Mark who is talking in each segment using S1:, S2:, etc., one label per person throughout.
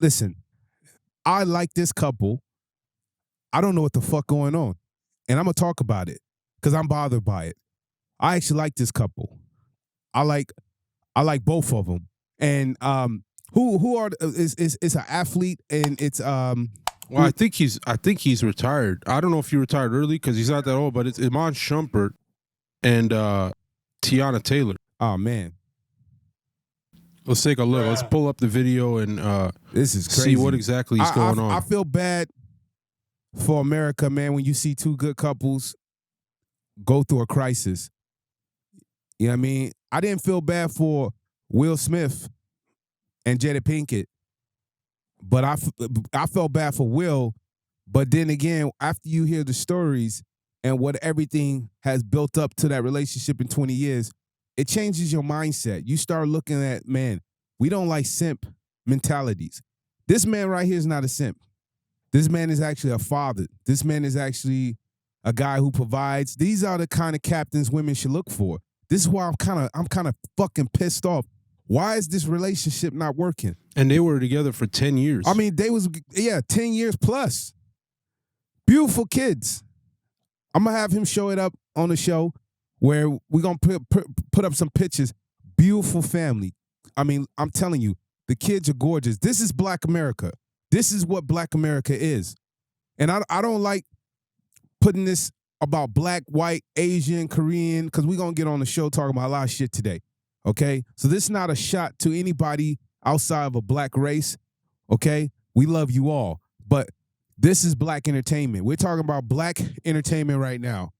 S1: listen, I like this couple. I don't know what the fuck going on. And I'm going to talk about it because I'm bothered by it. I actually like this couple. I like both of them. And who are it's an athlete and it's
S2: Well, I think he's retired. I don't know if he retired early because he's not that old, but it's Iman Shumpert and Teyana Taylor.
S1: Oh man.
S2: Let's take a look. Let's pull up the video and
S1: this is crazy.
S2: See what exactly is going on.
S1: I feel bad for America, man, when you see two good couples go through a crisis. You know what I mean? I didn't feel bad for Will Smith and Jada Pinkett, but I felt bad for Will. But then again, after you hear the stories and what everything has built up to that relationship in 20 years, it changes your mindset. You start looking at, man, we don't like simp mentalities. This man right here is not a simp. This man is actually a father. This man is actually a guy who provides. These are the kind of captains women should look for. This is why I'm kind of fucking pissed off. Why is this relationship not working?
S2: And they were together for 10 years.
S1: I mean, 10 years plus. Beautiful kids. I'm going to have him show it up on the show where we're going to put up some pictures. Beautiful family. I mean, I'm telling you, the kids are gorgeous. This is Black America. This is what Black America is. And I don't like putting this about Black, white, Asian, Korean, because we're going to get on the show talking about a lot of shit today, okay? So this is not a shot to anybody outside of a Black race, okay? We love you all. But this is Black entertainment. We're talking about Black entertainment right now.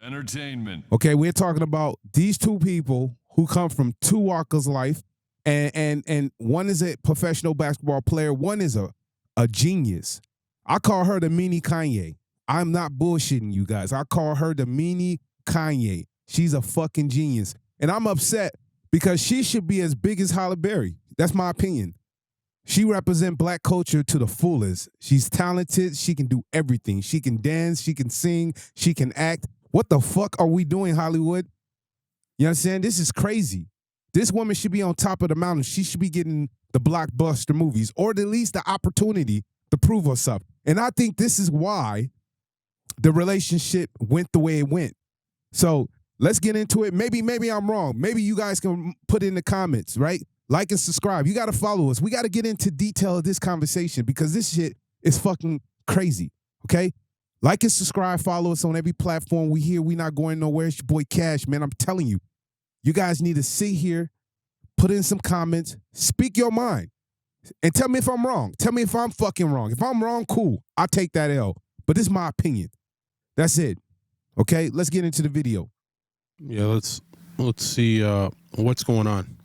S3: Entertainment.
S1: Okay, we're talking about these two people who come from two walks of life, and one is a professional basketball player, one is a genius. I call her the mini Kanye. I'm not bullshitting you guys. I call her the mini Kanye. She's a fucking genius. And I'm upset because she should be as big as Halle Berry. That's my opinion. She represents Black culture to the fullest. She's talented. She can do everything. She can dance. She can sing. She can act. What the fuck are we doing, Hollywood? You know what I'm saying? This is crazy. This woman should be on top of the mountain. She should be getting the blockbuster movies or at least the opportunity to prove herself. And I think this is why the relationship went the way it went. So let's get into it. Maybe I'm wrong. Maybe you guys can put in the comments, right? Like and subscribe. You got to follow us. We got to get into detail of this conversation because this shit is fucking crazy, okay? Like and subscribe. Follow us on every platform. We here. We not going nowhere. It's your boy Cash, man. I'm telling you. You guys need to sit here, put in some comments, speak your mind, and tell me if I'm wrong. Tell me if I'm fucking wrong. If I'm wrong, cool. I'll take that L. But this is my opinion. That's it. Okay, let's get into the video.
S2: Yeah, let's see what's going on.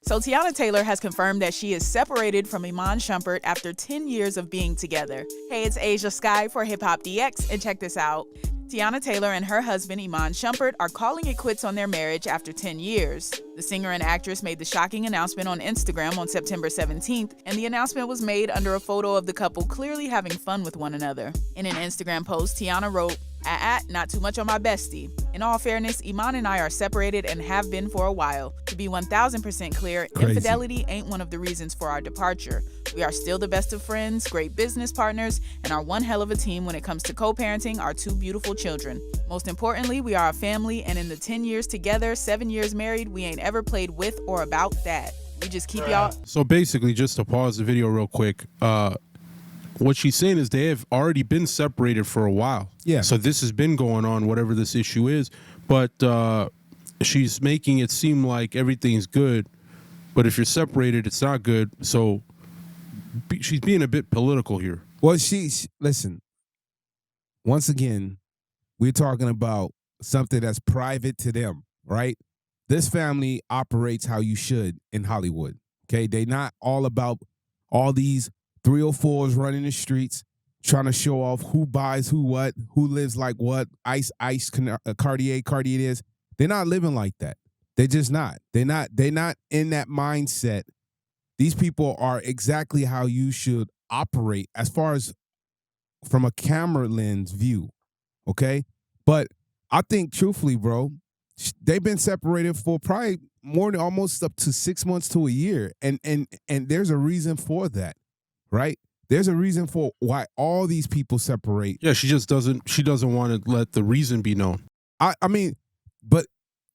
S4: So Teyana Taylor has confirmed that she is separated from Iman Shumpert after 10 years of being together. Hey, it's Asia Sky for Hip Hop DX, and check this out. Teyana Taylor and her husband Iman Shumpert are calling it quits on their marriage after 10 years. The singer and actress made the shocking announcement on Instagram on September 17th, and the announcement was made under a photo of the couple clearly having fun with one another. In an Instagram post, Teyana wrote, not too much on my bestie. In all fairness, Iman and I are separated and have been for a while. To be 1000% clear, infidelity ain't one of the reasons for our departure. We are still the best of friends, great business partners, and are one hell of a team when it comes to co-parenting our two beautiful children. Most importantly, we are a family, and in the 10 years together, 7 years married, we ain't ever played with or about that. We just keep y'all.
S2: So basically, just to pause the video real quick, what she's saying is they have already been separated for a while.
S1: Yeah.
S2: So this has been going on, whatever this issue is. But she's making it seem like everything's good. But if you're separated, it's not good. So she's being a bit political here.
S1: Well, listen, once again, we're talking about something that's private to them, right? This family operates how you should in Hollywood, okay? They're not all about all these 304s running the streets, trying to show off who buys who what, who lives like what, Ice, Cartier this. They're not living like that. They're just not. They're not in that mindset. These people are exactly how you should operate as far as from a camera lens view, okay? But I think truthfully, bro, they've been separated for probably more than almost up to 6 months to a year. And there's a reason for that, right? There's a reason for why all these people separate.
S2: Yeah, she doesn't want to let the reason be known.
S1: I mean, but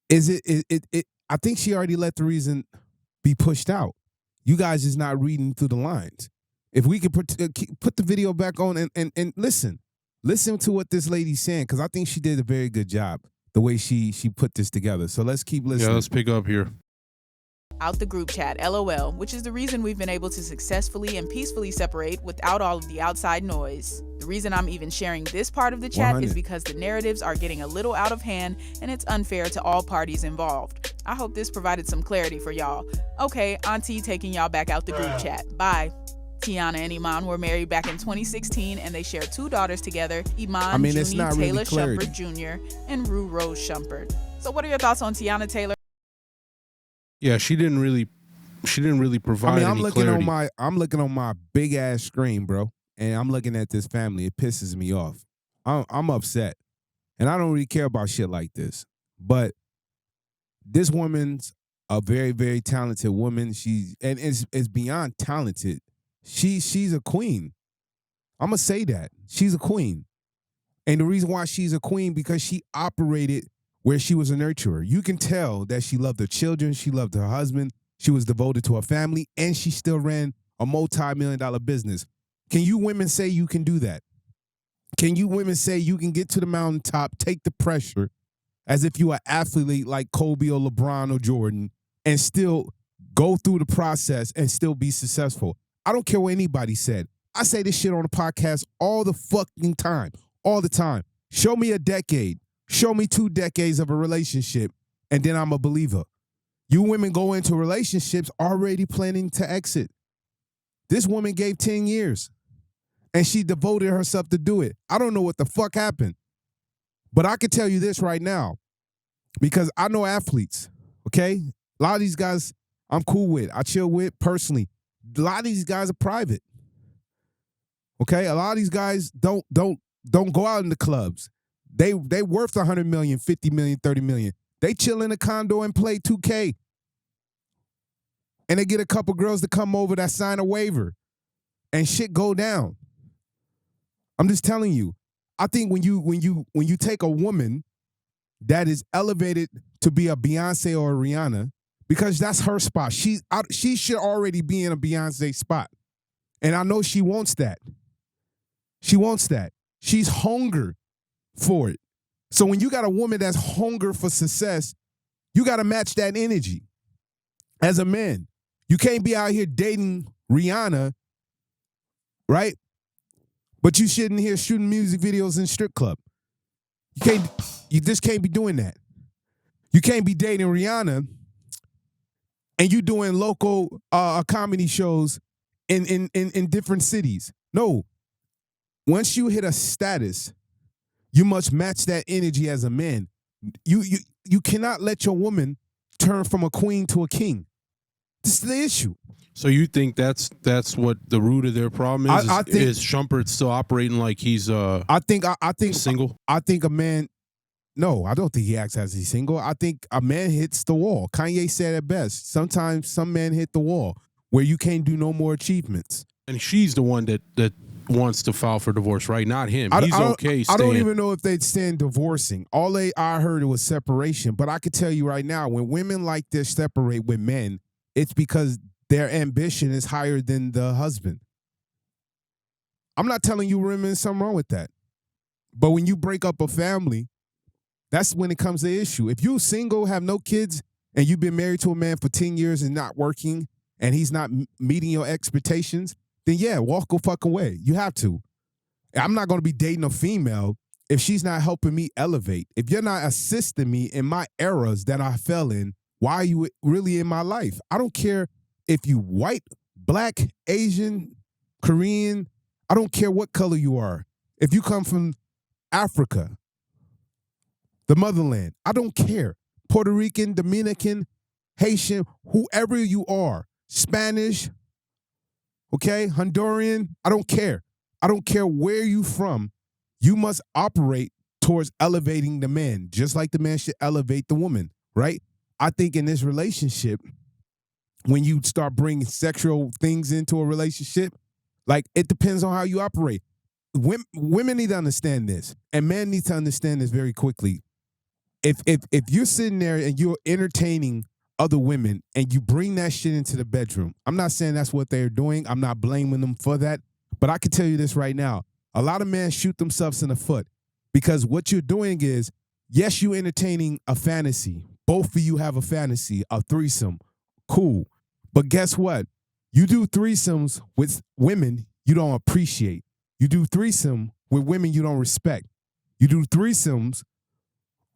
S1: is it I think she already let the reason be pushed out. You guys is not reading through the lines. If we could put the video back on and listen to what this lady's saying, because I think she did a very good job the way she put this together. So let's keep listening.
S2: Yeah, let's pick up here.
S4: Out the group chat, LOL, which is the reason we've been able to successfully and peacefully separate without all of the outside noise. The reason I'm even sharing this part of the chat
S1: 100.
S4: is because the narratives are getting a little out of hand and it's unfair to all parties involved. I hope this provided some clarity for y'all. Okay, Auntie taking y'all back out the group chat. Bye. Teyana and Iman were married back in 2016 and they share 2 daughters together, Iman
S1: it's
S4: Junie
S1: not
S4: Taylor
S1: really clarity.
S4: Shumpert Jr. and Rue Rose Shumpert. So what are your thoughts on Teyana Taylor?
S2: Yeah, she didn't really provide
S1: I'm
S2: any
S1: looking
S2: clarity.
S1: I'm looking on my big ass screen, bro, and I'm looking at this family. It pisses me off. I'm upset, and I don't really care about shit like this. But this woman's a very, very talented woman. It's beyond talented. She's a queen. I'm gonna say that she's a queen, and the reason why she's a queen because she operated where she was a nurturer. You can tell that she loved her children, she loved her husband, she was devoted to her family, and she still ran a multi-million-dollar business. Can you women say you can do that? Can you women say you can get to the mountaintop, take the pressure, as if you are an athlete like Kobe or LeBron or Jordan, and still go through the process and still be successful? I don't care what anybody said. I say this shit on the podcast all the fucking time, all the time. Show me a decade. Show me 2 decades of a relationship, and then I'm a believer. You women go into relationships already planning to exit. This woman gave 10 years, and she devoted herself to do it. I don't know what the fuck happened, but I can tell you this right now, because I know athletes, okay? A lot of these guys I'm cool with, I chill with personally. A lot of these guys are private, okay? A lot of these guys don't go out in the clubs. They worth 100 million, 50 million, 30 million. They chill in a condo and play 2K. And they get a couple girls to come over that sign a waiver. And shit go down. I'm just telling you. I think when you take a woman that is elevated to be a Beyonce or a Rihanna, because that's her spot. She should already be in a Beyonce spot. And I know she wants that. She wants that. She's hungry for it. So when you got a woman that's hungry for success, you got to match that energy. As a man, you can't be out here dating Rihanna, right? But you shouldn't here shooting music videos in strip club. You just can't be doing that. You can't be dating Rihanna and you doing local comedy shows in different cities. No. Once you hit a status, you must match that energy as a man. You cannot let your woman turn from a queen to a king. This is the issue.
S2: So you think that's what the root of their problem is?
S1: I think,
S2: is Shumpert still operating like he's
S1: I think
S2: single?
S1: I think a man. No, I don't think he acts as he's single. I think a man hits the wall. Kanye said it best. Sometimes some men hit the wall where you can't do no more achievements.
S2: And she's the one that wants to file for divorce, right? Not him. He's okay
S1: I don't
S2: staying.
S1: even know if they'd stand divorcing. I heard it was separation. But I could tell you right now, when women like this separate with men, it's because their ambition is higher than the husband. I'm not telling you women there's something wrong with that. But when you break up a family, that's when it comes to issue. If you're single, have no kids, and you've been married to a man for 10 years and not working, and he's not meeting your expectations, then yeah, walk a fucking way. You have to. I'm not going to be dating a female if she's not helping me elevate. If you're not assisting me in my errors that I fell in, why are you really in my life? I don't care if you white, black, Asian, Korean. I don't care what color you are. If you come from Africa, the motherland, I don't care. Puerto Rican, Dominican, Haitian, whoever you are, Spanish, okay, Honduran, I don't care. I don't care where you from. You must operate towards elevating the man, just like the man should elevate the woman, right? I think in this relationship, when you start bringing sexual things into a relationship, like it depends on how you operate. Women need to understand this, and men need to understand this very quickly. If you're sitting there and you're entertaining other women and you bring that shit into the bedroom, I'm not saying that's what they're doing. I'm not blaming them for that. But I can tell you this right now. A lot of men shoot themselves in the foot because what you're doing is, yes, you're entertaining a fantasy. Both of you have a fantasy, a threesome. Cool. But guess what? You do threesomes with women you don't appreciate. You do threesome with women you don't respect. You do threesomes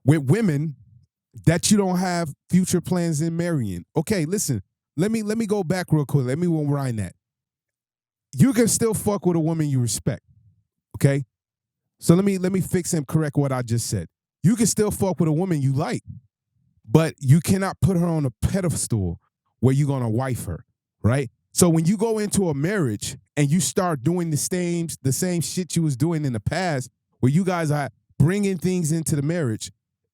S1: with women that you don't have future plans in marrying. Okay, listen, let me go back real quick. Let me rewind that. You can still fuck with a woman you respect. Okay? So let me fix and correct what I just said. You can still fuck with a woman you like, but you cannot put her on a pedestal where you're gonna wife her, right? So when you go into a marriage and you start doing the same shit you was doing in the past, where you guys are bringing things into the marriage,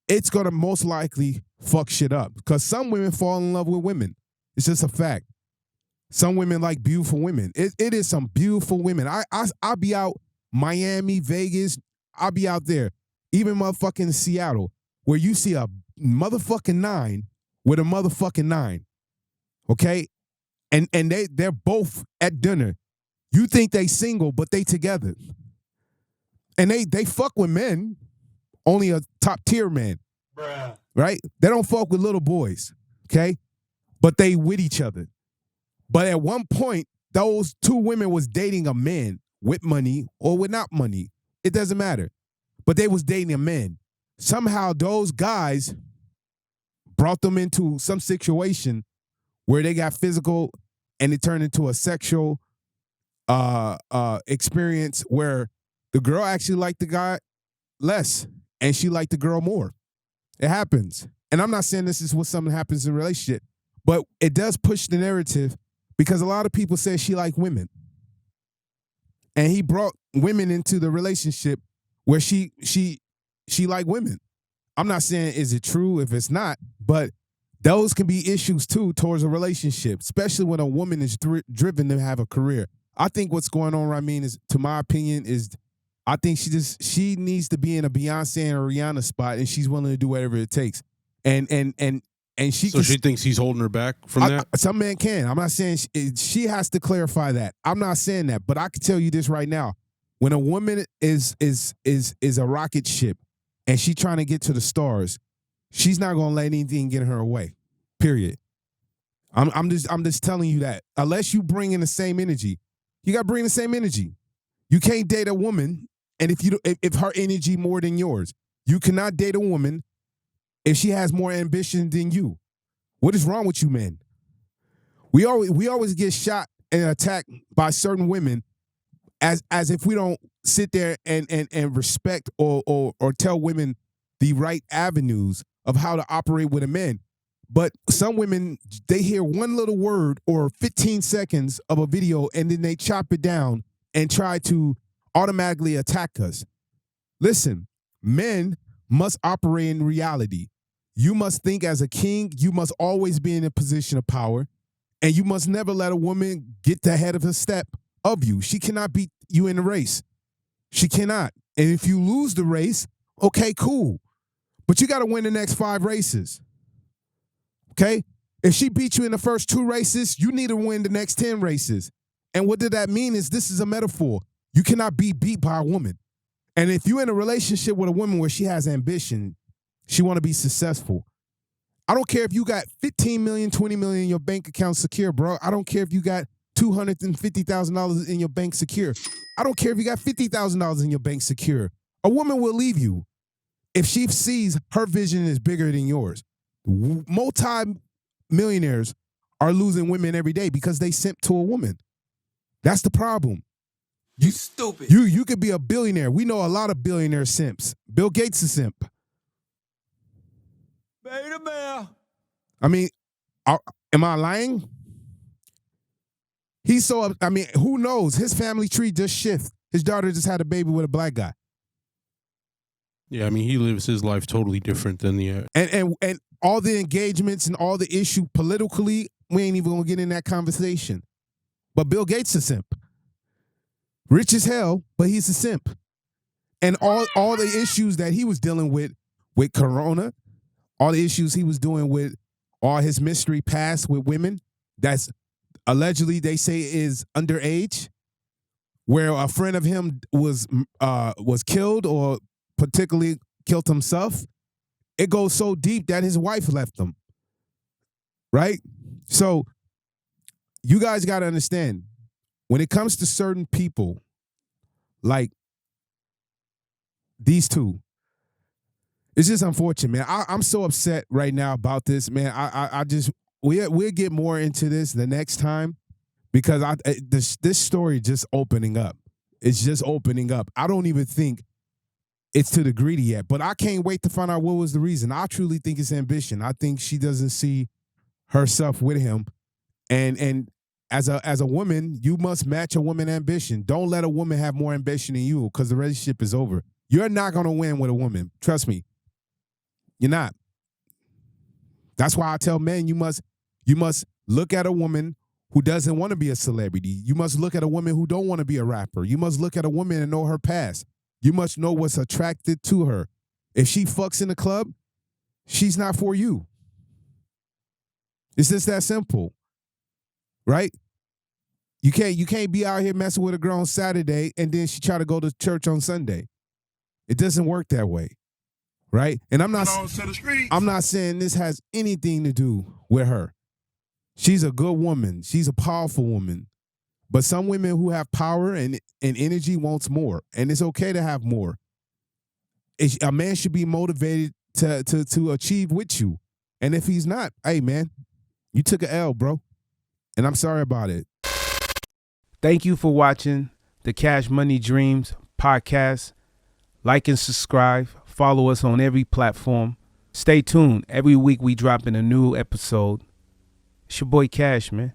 S1: it's going to most likely fuck shit up. Because some women fall in love with women. It's just a fact. Some women like beautiful women. It is some beautiful women. I'll be out Miami, Vegas. I'll be out there. Even motherfucking Seattle, where you see a motherfucking 9 with a motherfucking 9. Okay? And they're both at dinner. You think they single, but they together. And they fuck with men. Only a top tier man. Bruh. Right? They don't fuck with little boys. Okay? But they with each other. But at one point, those two women was dating a man with money or without money. It doesn't matter. But they was dating a man. Somehow those guys brought them into some situation where they got physical and it turned into a sexual experience where the girl actually liked the guy less and she liked the girl more. It happens. And I'm not saying this is what something happens in a relationship, but it does push the narrative because a lot of people say she liked women. And he brought women into the relationship where she liked women. I'm not saying is it true if it's not, but those can be issues too towards a relationship, especially when a woman is driven to have a career. I think what's going on, Ramin, is, to my opinion, is I think she needs to be in a Beyonce and a Rihanna spot, and she's willing to do whatever it takes. And she.
S2: So she thinks he's holding her back from that.
S1: Some men can. I'm not saying she has to clarify that. I'm not saying that, but I can tell you this right now: when a woman is a rocket ship, and she's trying to get to the stars, she's not gonna let anything get her away. Period. I'm just telling you that. Unless you bring in the same energy, you gotta bring the same energy. You can't date a woman, and if her energy more than yours, you cannot date a woman if she has more ambition than you. What is wrong with you, men? We always get shot and attacked by certain women as if we don't sit there and respect or tell women the right avenues of how to operate with a man. But some women, they hear one little word or 15 seconds of a video and then they chop it down and try to automatically attack us. Listen, men must operate in reality. You must think as a king. You must always be in a position of power. And you must never let a woman get the head of a step of you. She cannot beat you in the race. She cannot. And if you lose the race, okay, cool. But you got to win the next 5 races. Okay? If she beat you in the first 2 races, you need to win the next 10 races. And what did that mean is this is a metaphor. You cannot be beat by a woman. And if you're in a relationship with a woman where she has ambition, she want to be successful. I don't care if you got 15 million, 20 million in your bank account secure, bro. I don't care if you got $250,000 in your bank secure. I don't care if you got $50,000 in your bank secure. A woman will leave you if she sees her vision is bigger than yours. Multi-millionaires are losing women every day because they simp to a woman. That's the problem.
S5: You stupid.
S1: You could be a billionaire. We know a lot of billionaire simps. Bill Gates is a simp.
S5: Beta bear.
S1: I mean, am I lying? He's so, I mean, who knows? His family tree just shifted. His daughter just had a baby with a black guy.
S2: Yeah, I mean, he lives his life totally different than the.
S1: And all the engagements and all the issue politically, we ain't even gonna get in that conversation. But Bill Gates is a simp. Rich as hell, but he's a simp. And all the issues that he was dealing with Corona, all the issues he was doing with all his mystery past with women, that's allegedly they say is underage, where a friend of him was killed or particularly killed himself. It goes so deep that his wife left him. Right? So you guys got to understand, when it comes to certain people, like these two, it's just unfortunate, man. I'm so upset right now about this, man. I just we'll get more into this the next time, because this story just opening up. It's just opening up. I don't even think it's to the greedy yet, but I can't wait to find out what was the reason. I truly think it's ambition. I think she doesn't see herself with him, and as a woman, you must match a woman's ambition. Don't let a woman have more ambition than you, because the relationship is over. You're not gonna win with a woman. Trust me. You're not. That's why I tell men you must look at a woman who doesn't want to be a celebrity. You must look at a woman who don't want to be a rapper. You must look at a woman and know her past. You must know what's attracted to her. If she fucks in the club, she's not for you. It's just that simple. Right? You can't be out here messing with a girl on Saturday and then she try to go to church on Sunday. It doesn't work that way. Right? And I'm not saying this has anything to do with her. She's a good woman. She's a powerful woman. But some women who have power and energy wants more. And it's okay to have more. A man should be motivated to achieve with you. And if he's not, hey, man, you took an L, bro. And I'm sorry about it.
S6: Thank you for watching the Cash Money Dreams podcast. Like and subscribe. Follow us on every platform. Stay tuned. Every week we drop in a new episode. It's your boy Cash, man.